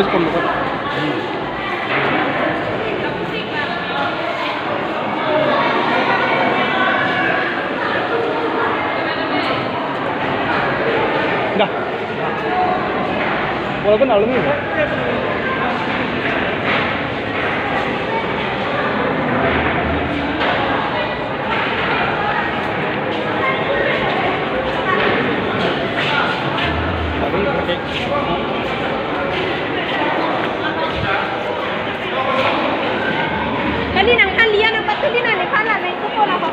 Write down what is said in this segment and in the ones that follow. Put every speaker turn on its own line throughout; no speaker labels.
Diyos pamukha. Dah. Walaupun alam ini.
Kali nang kalian ang patuloy na ni pala na ito ko na ba?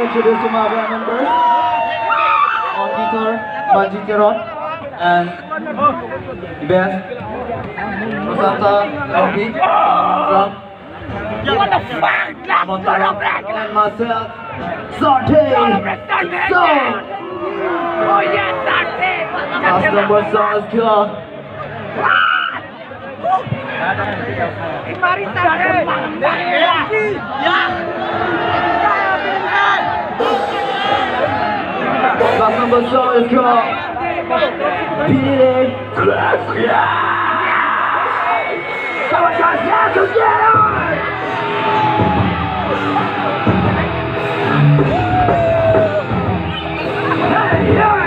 Introduce my band members on guitar, Manjiteron, and bass, Rosanta, Karbi, drum, Montero, and myself, Sarte, so, last number song is killer. Last number song is called Beat It. Come on, guys, yeah, so get on! Hey, yeah!